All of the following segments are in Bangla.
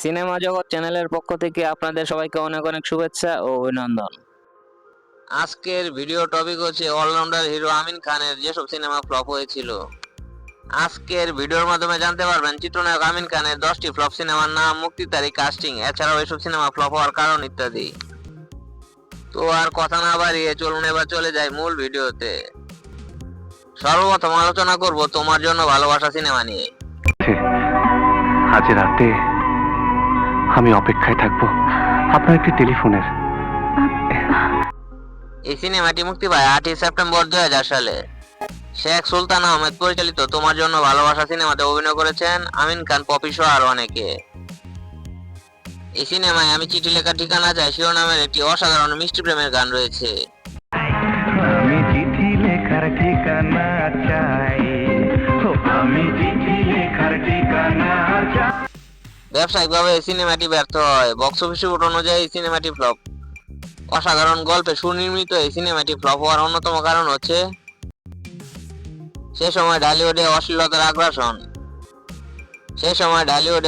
সিনেমা জগৎ চ্যানেলের পক্ষ থেকে আপনাদের সবাইকে অনেক অনেক শুভেচ্ছা ও অভিনন্দন। আজকের ভিডিও টপিক হচ্ছে অলরাউন্ডার হিরো আমিন খানের যেসব সিনেমা ফ্লপ হয়েছিল। আজকের ভিডিওর মাধ্যমে জানতে পারবেন চিত্রনায়ক আমিন খানের 10টি ফ্লপ সিনেমার নাম, মুক্তির তারিখ, কাস্টিং, এছাড়াও এসব সিনেমা ফ্লপ হওয়ার কারণ ইত্যাদি। তো আর কথা না বাড়িয়ে চলুন এবার চলে যাই মূল ভিডিওতে। সর্বপ্রথম আলোচনা করব তোমার জন্য ভালোবাসা সিনেমা নিয়ে। আজ রাতে আমি অপেক্ষায় থাকবো আপনার একটি টেলিফোনের। এই সিনেমাটি মুক্তি পায় 8ই সেপ্টেম্বর 2000 সালে। শেখ সুলতান আহমেদ পরিচালিত তোমার জন্য ভালোবাসা সিনেমাতে অভিনয় করেছেন আমিন খান, পপি সহ আরো অনেকে। এই সিনেমায় আমি চিঠি লেখা ঠিকানা চাই শিরোনামের একটি অসাধারণ মিষ্টি প্রেমের গান রয়েছে। আমি চিঠি লেখার ঠিকানা চাই, আমি চিঠি লেখার ঠিকানা চাই। ব্যবসায়িকভাবে এই সিনেমাটি ব্যর্থ হয়। বক্স অফিস রিপোর্ট অনুযায়ী এই সিনেমাটি ফ্লপ। অসাধারণ গল্পে সুনির্মিত এই সিনেমাটি ফ্লপ হওয়ার অন্যতম কারণ হচ্ছে সে সময় ঢালিউডে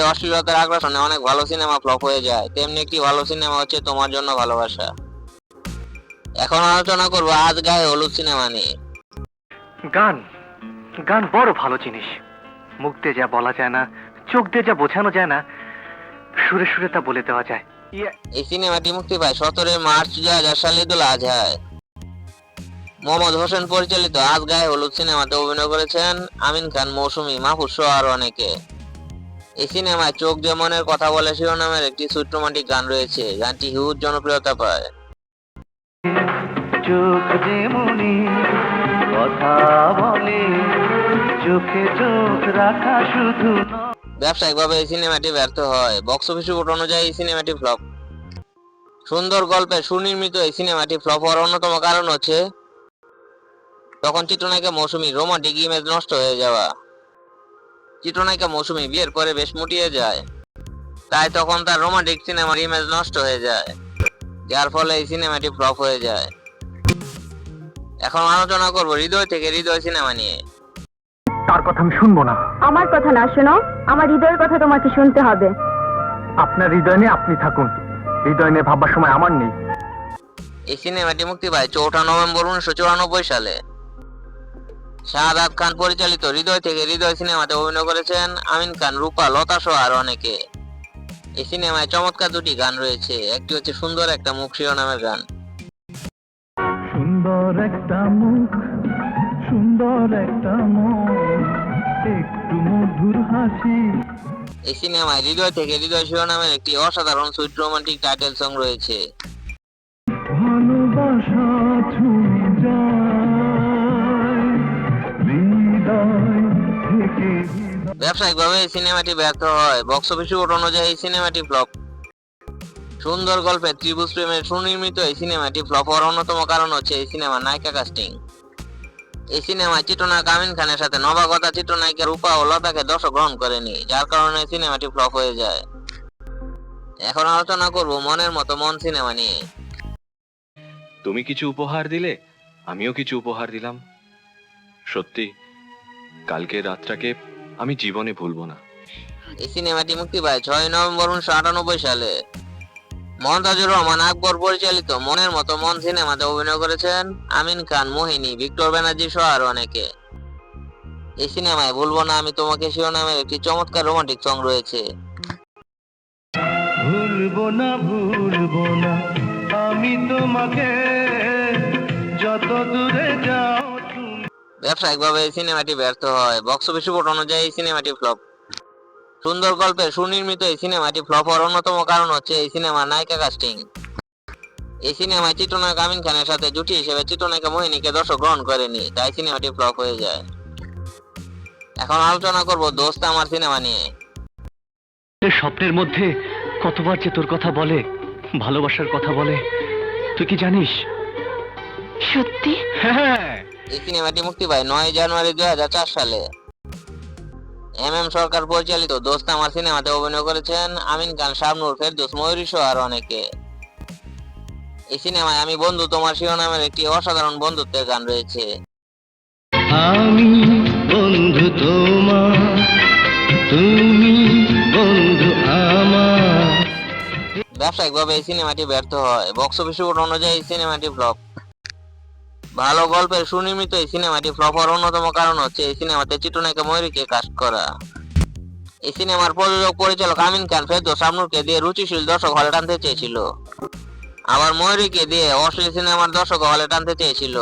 অশ্লীলতার আগ্রাসনে অনেক ভালো সিনেমা ফ্লপ হয়ে যায়। তেমনি একটি ভালো সিনেমা হচ্ছে তোমার জন্য ভালোবাসা। এখন আলোচনা করব আজ গায়ে হলুদ সিনেমা নিয়ে। গান গান বড় ভালো জিনিস। মুখ দিয়ে যা বলা যায় না, চোখ দিয়ে যা বোঝানো যায় না, সুরে সুরে তা বলে দেওয়া যায়। এই সিনেমাটি মুক্তি পায় 17 মার্চ 2000 সালে ঈদুল আজহায়। মোহাম্মদ হোসেন পরিচালিত আজ গায়ে হলুদ সিনেমাতে অভিনয় করেছেন আমিন খান, মৌসুমী, মাহফুজ সহ আরো অনেকে। এই সিনেমায় চোখ দিয়ে মনের কথা বলে শিরোনামের একটি সুইট রোমান্টিক গান রয়েছে। গানটি হিউজ জনপ্রিয়তা পায়। চোখ যে মনে কথা বলে, চোখে চোখ রাখা শুধু। ব্যবসায়িকভাবে এই সিনেমাটি ব্যর্থ হয়। বক্স অফিস রিপোর্ট অনুযায়ী এই সিনেমাটি ফ্লপ। সুন্দর গল্পে সুনির্মিত এই সিনেমাটি ফ্লপ হওয়ার অন্যতম কারণ হচ্ছে তখন চিত্রনায়িকা মৌসুমীর রোমান্টিক ইমেজ নষ্ট হয়ে যাওয়া। চিত্রনায়িকা মৌসুমী বিয়ের পরে বেশ মুটিয়ে যায়, তাই তখন তার রোমান্টিক সিনেমার ইমেজ নষ্ট হয়ে যায়, যার ফলে এই সিনেমাটি ফ্লপ হয়ে যায়। এখন আলোচনা করব হৃদয় থেকে হৃদয় সিনেমা নিয়ে। তার কথা আমি শুনবো না। আমার কথা না শোনো, আমার হৃদয়ের কথা তোমাকে শুনতে হবে। আপনার হৃদয় নিয়ে আপনি থাকুন, হৃদয় নিয়ে ভাববার সময় আমার নেই। এই সিনেমাটি মুক্তি পায় 4 নভেম্বর 1994 সালে। শাহাদাত খান পরিচালিত হৃদয় থেকে হৃদয় সিনেমাতে অভিনয় করেছেন আমিন খান, রূপা, লতা সহ আরো অনেকে। এই সিনেমায় চমৎকার দুটি গান রয়েছে। একটি হচ্ছে সুন্দর একটা মুখ শিরোনামের গান। সুন্দর একটা মুখ, সুন্দর একটা মন, একটু মধুর হাসি। এই সিনেমায় হৃদয় থেকে হৃদয় শিরোনামের একটি অসাধারণ সুইট রোমান্টিক টাইটেল সং রয়েছে। ভালোবাসা ছুঁয়ে যায় হৃদয় থেকে। ব্যবসায়িকভাবে এই সিনেমাটি ব্যর্থ হয়। বক্স অফিস রিপোর্ট অনুযায়ী এই সিনেমাটি ফ্লপ। সুন্দর গল্পে ত্রিভুজ প্রেমের সুনির্মিত এই সিনেমাটি ফ্লপ হওয়ার অন্যতম কারণ হচ্ছে এই সিনেমার নায়িকা কাস্টিং। এই সিনেমায় চিত্রনায়ক আমিন খানের সাথে নবাগতা চিত্রনায়িকা রূপা ও লতাকে দর্শক গ্রহণ করেনি, যার কারণে সিনেমাটি ফ্লপ হয়ে যায়। এখন আলোচনা করব মনের মতো মন সিনেমা নিয়ে। তুমি কিছু উপহার দিলে, আমিও কিছু উপহার দিলাম। সত্যি কালকের রাতটাকে আমি জীবনে ভুলবো না। এই সিনেমাটি মুক্তি পায় 6 নভেম্বর 1998 সালে। মমতাজুর রহমান আকবর পরিচালিত মনের মতো মন সিনেমাতে অভিনয় করেছেন আমিন খান, মোহিনী, ভিক্টর ব্যানার্জি সহ আরো অনেকে। এই সিনেমায় ভুলবো না আমি তোমাকে শিরোনামের একটি চমৎকার রোমান্টিক সং রয়েছে। ভুলবো না আমি তোমাকে, যত দূরে যাও। ব্যবসায়িকভাবে এই সিনেমাটি ব্যর্থ হয়। বক্স অফিস রিপোর্ট অনুযায়ী এই সিনেমাটি ফ্লপ। সুন্দর গল্পে সুনির্মিত এই সিনেমাটি ফ্লপ হওয়ার অন্যতম কারণ হচ্ছে এই সিনেমার নায়িকা কাস্টিং। এই সিনেমায় চিত্রনায়ক আমিন খানের সাথে জুটি হিসেবে চিত্রনায়িকা মোহিনীকে দর্শক গ্রহণ করেনি, তাই সিনেমাটি ফ্লপ হয়ে যায়। এখন আলোচনা করব দোস্ত আমার সিনেমা নিয়ে। স্বপ্নের মধ্যে কতবার যে তোর কথা বলে, ভালোবাসার কথা বলে, তুই কি জানিস? সত্যি? হ্যাঁ। এই সিনেমাটি মুক্তি পায় 9 জানুয়ারি 2004 সালে। এম সরকার পরিচালিত দোস্ত আমার সিনেমাতে অভিনয় করেছেন আমিন খান, শাবনূর, ফেরদৌস, ময়ূরী সহ আরো অনেকে। এই সিনেমায় আমি বন্ধু তোমার শিরোনামের একটি অসাধারণ বন্ধুত্বের গান রয়েছে। আমি বন্ধু তোমার, তুমি বন্ধু আমার। ব্যবসায়িকভাবে এই সিনেমাটি ব্যর্থ হয়, বক্স অফিস রিপোর্ট অনুযায়ী এই সিনেমাটি ফ্লপ। ভালো গল্পের সুনির্মিত এই সিনেমাটি ফ্লপ হওয়ার অন্যতম কারণ হচ্ছে এই সিনেমাতে চিত্রনায়িকা ময়ূরীকে কাস্ট করা। এই সিনেমার প্রযোজক পরিচালক আমিন খান ফেরদৌস শাবনূরকে দিয়ে রুচিশীল দর্শক হলে টানতে চেয়েছিল, আবার ময়ূরীকে দিয়ে অশ্লীল সিনেমার দর্শক হলে টানতে চেয়েছিল।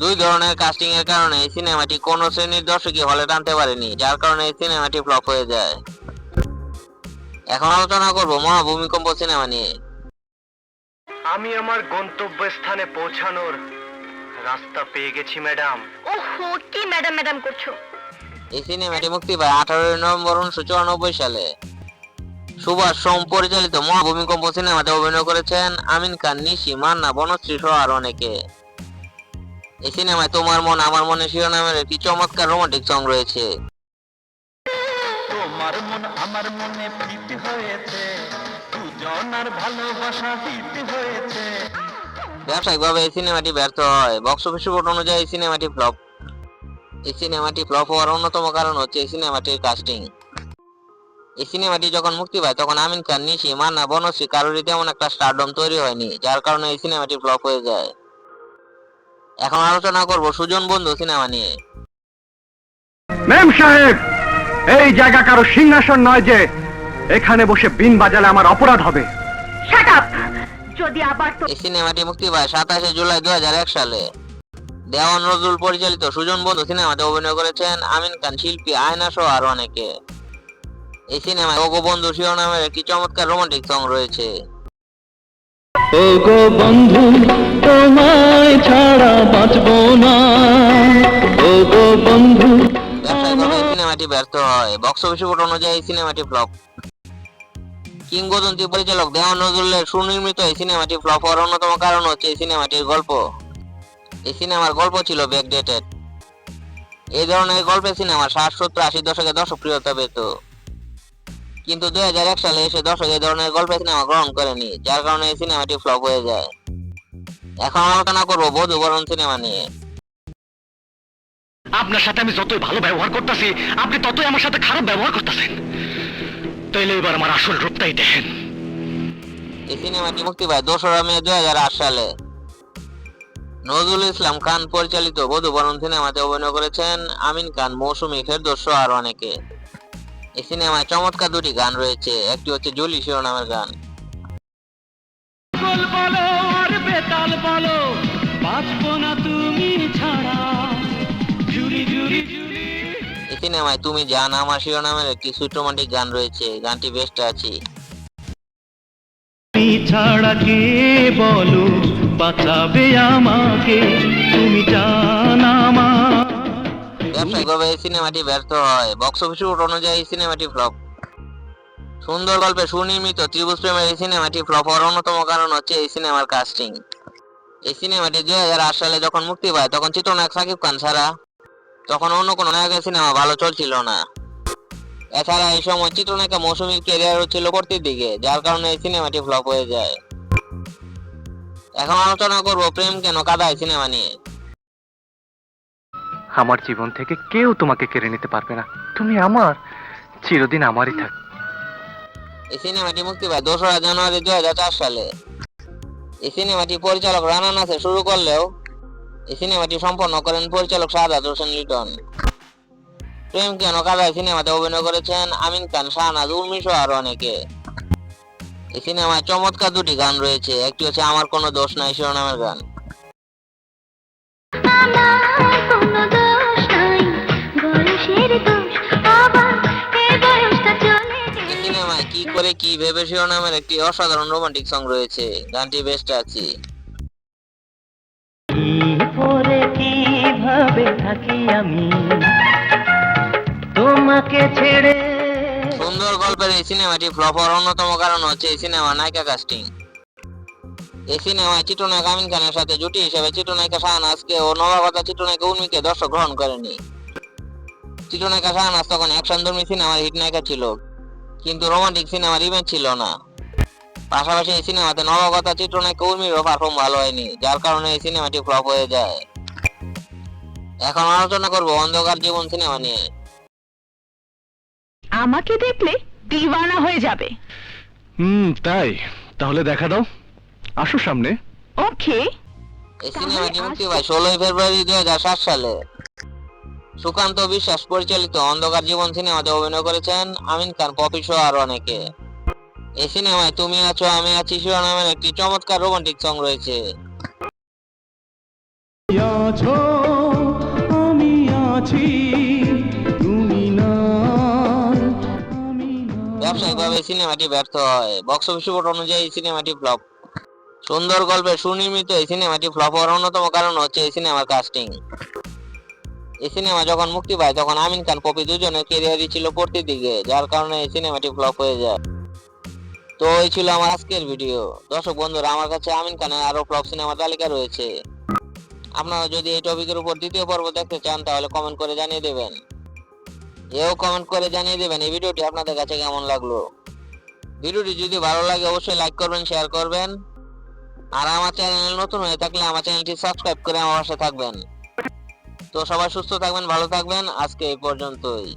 দুই ধরনের কাস্টিং এর কারণে এই সিনেমাটি কোন শ্রেণীর দর্শকই হলে টানতে পারেনি, যার কারণে এই সিনেমাটি ফ্লপ হয়ে যায়। এখন আলোচনা করব মহাভূমিকম্প সিনেমা নিয়ে। আমি আমার গন্তব্যস্থানে পৌঁছানোর রাস্তা পেয়ে গেছি ম্যাডাম। ওহো, কি ম্যাডাম ম্যাডাম করছো? এই সিনেমাটি মুক্তি পায় 18 নভেম্বর 1994 সালে। সুভাষ সোম পরিচালিত মহাভূমিকম্প সিনেমাতে অভিনয় করেছেন আমিন খান, নিশি, মান্না, বনশ্রী সহ আরো অনেকে। এই সিনেমায় তোমার মন আমার মনে শিরোনামের একটি চমৎকার রোমান্টিক সং রয়েছে। তোমার মন আমার মনে প্রীত হয়েছে, দুজনার ভালোবাসা হিট হয়েছে। ব্যবসায়িকভাবে এই সিনেমাটি ব্যর্থ হয়, বক্স অফিস রিপোর্ট অনুযায়ী এই সিনেমাটি ফ্লপ। এই সিনেমাটি ফ্লপ হওয়ার অন্যতম কারণ হচ্ছে এই সিনেমাটির কাস্টিং। এই সিনেমাটি যখন মুক্তি পায় তখন আমিন খান, নিশি, মান্না, বনশ্রী কারোরই তেমন একটা স্টারডম তৈরি হয়নি, যার কারণে এই সিনেমাটি ফ্লপ হয়ে যায়। এখন আলোচনা করব সুজন বন্ধু সিনেমা নিয়ে। ম্যাম সাহেব, এই জায়গা কারো সিংহাসন নয় যে এখানে বসে বিন বাজালে আমার অপরাধ হবে। Shut up! যদি আবার তো এই সিনেমাটি মুক্তি পায় 27 জুলাই 2001 সালে। দেওয়ান নজরুল পরিচালিত সুজন বন্ধু সিনেমাতে অভিনয় করেছেন আমিন খান, শিল্পী, আয়না সহ আরো অনেকে। এই সিনেমায় ওগো বন্ধু শিরোনামের একটি চমৎকার রোমান্টিক সং রয়েছে। ওগো বন্ধু তোমায় ছাড়া বাঁচবো না, ওগো বন্ধু। ব্যবসায়িকভাবে এই সিনেমাটি ব্যর্থ হয়, বক্স অফিস রিপোর্ট অনুযায়ী এই সিনেমাটি ফ্লপ। কিংবদন্তি পরিচালক দেওয়ান নজরুলের সুনির্মিত এই সিনেমাটি ফ্লপ হওয়ার অন্যতম কারণ হচ্ছে এই সিনেমাটির গল্প। এই সিনেমার গল্প ছিল ব্যাকডেটেড। এই ধরনের গল্পের সিনেমা 60, 70, 80 দশকে দর্শকপ্রিয়তা পেত, কিন্তু 2001 সালে এসে দর্শক এই ধরনের গল্পের সিনেমা গ্রহণ করেনি, যার কারণে এই সিনেমাটি ফ্লপ হয়ে যায়। এখন আলোচনা করবো বধূবরণ সিনেমা নিয়ে। আপনার সাথে আমি যতই ভালো ব্যবহার করতেছি, আপনি ততই আমার সাথে খারাপ ব্যবহার করতেছেন। তাইলে এবার আমার আসল রূপটাই দেখেন। এই সিনেমাটি মুক্তি পায় 2রা মে 2008 সালে। নজরুল ইসলাম খান পরিচালিত বধূবরণ সিনেমাতে অভিনয় করেছেন আমিন খান, মৌসুমী, ফেরদৌস সহ আরো অনেকে। এই সিনেমায় চমৎকার দুটি গান রয়েছে, একটি হচ্ছে জুলি শিরোনামের গান। পাগল বলো আর বেতাল বলো, বাঁচবো না তুমি ছাড়া। জুরি জুরি জুরি। এই সিনেমায় তুমি জান আমার শিরোনামের একটি সুইট রোমান্টিক গান রয়েছে, গানটি বেস্ট আছে। তুমি ছাড়া কে বলো বাঁচাবে আমাকে, তুমি জান আমার। ব্যবসায়িকভাবে এই সিনেমাটি ব্যর্থ হয়, বক্স অফিস রিপোর্ট অনুযায়ী এই সিনেমাটি ফ্লপ। সুন্দর গল্পে সুনির্মিত ত্রিভুজ প্রেমের এই সিনেমাটি ফ্লপ হওয়ার অন্যতম কারণ হচ্ছে এই সিনেমার কাস্টিং। এই সিনেমাটি 2008 সালে যখন মুক্তি পায় তখন চিত্রনায়ক সাকিব খান ছাড়া তখন অন্য কোনো নায়কের সিনেমা ভালো চলছিল না। এছাড়া এই সময় চিত্রনায়িকা মৌসুমীর ক্যারিয়ারও ছিল পড়তির দিকে, যার কারণে এই সিনেমাটি ফ্লপ হয়ে যায়। এখন আলোচনা করব প্রেম কেন কাঁদায় সিনেমা নিয়ে। আমার জীবন থেকে কেউ তোমাকে কেড়ে নিতে পারবে না, তুমি আমার, চিরদিন আমারই থাক। এই সিনেমাটি মুক্তি পায় 2রা জানুয়ারি 2004 সালে। এই সিনেমাটি পরিচালক রানা নাসির শুরু করলেও এই সিনেমাটি সম্পন্ন করেন পরিচালক শাহাদাত হোসেন লিটন। প্রেম কেন কাঁদায় সিনেমাতে অভিনয় করেছেন আমিন খান, শাহনাজ, উর্মি সহ আরো অনেকে। এই সিনেমায় চমৎকার দুটি গান রয়েছে, একটি হচ্ছে আমার কোনো দোষ নাই শিরোনামের গান। এই সিনেমায় কি করে কি ভেবে শিরোনামের একটি অসাধারণ রোমান্টিক সং রয়েছে, গানটি বেস্ট আছে। পরে কিভাবে থাকি আমি তোমাকে ছেড়ে। সুন্দর গল্পের এই সিনেমাটি ফ্লপ হওয়ার অন্যতম কারণ হচ্ছে এই সিনেমার নায়িকা কাস্টিং। এই সিনেমায় চিত্রনায়ক আমিন খানের সাথে জুটি হিসেবে চিত্রনায়িকা শাহনাজকে ও নবাগতা চিত্রনায়িকা উর্মিকে দর্শক গ্রহণ করেনি। চিত্রনায়িকা শাহনাজ তখন অ্যাকশনধর্মী সিনেমার হিট নায়িকা ছিল, কিন্তু রোমান্টিক সিনেমার ইমেজ ছিল না। পাশাপাশি এই সিনেমাতে নবাগতা চিত্রনায়িকা উর্মিরও পারফর্ম ভালো হয়নি, যার কারণে এই সিনেমাটি ফ্লপ হয়ে যায়। এখন আলোচনা করব অন্ধকার জীবন সিনেমা নিয়ে। আমাকে দেখলে দিওয়ানা হয়ে যাবে। তাই তাহলে দেখা দাও, আসো সামনে। ওকে। এই সিনেমাটি মুক্তি পায় 16 ফেব্রুয়ারি 2007 সালে। সুকান্ত বিশ্বাস পরিচালিত অন্ধকার জীবন সিনেমাতে অভিনয় করেছেন আমিন খান, পপি সহ আরো অনেকে। এই সিনেমায় তুমি আছো আমি আছি শিরোনামের একটি চমৎকার রোমান্টিক সং রয়েছে। আছো আমি আছি, তুমি নাই আমি নাই। ব্যবসায়িকভাবে এই সিনেমাটি ব্যর্থ হয়। বক্স অফিস রিপোর্ট অনুযায়ী এই সিনেমাটি ফ্লপ। সুন্দর গল্পের সুনির্মিত এই সিনেমাটি ফ্লপ হওয়ার অন্যতম কারণ হচ্ছে এই সিনেমার কাস্টিং। এই সিনেমা যখন মুক্তি পায় তখন আমিন খান, পপি দুজনের ক্যারিয়ারই ছিল পড়তি দিকে, যার কারণে এই সিনেমাটি ফ্লপ হয়ে যায়। তো এই ছিল আমার আজকের ভিডিও। দর্শক বন্ধুরা, আমার কাছে আমিন খানের আরো ফ্লপ সিনেমার তালিকা রয়েছে। আপনারা যদি এই টপিকের উপর দ্বিতীয় পর্ব দেখতে চান তাহলে কমেন্ট করে জানিয়ে দেবেন। এও কমেন্ট করে জানিয়ে দেবেন এই ভিডিওটি আপনাদের কাছে কেমন লাগলো। ভিডিওটি যদি ভালো লাগে অবশ্যই লাইক করবেন, শেয়ার করবেন। আর আমার চ্যানেল নতুন হয়ে থাকলে আমার চ্যানেলটি সাবস্ক্রাইব করে আমার পাশে থাকবেন। তো সবাই সুস্থ থাকবেন, ভালো থাকবেন। আজকে এই পর্যন্তই।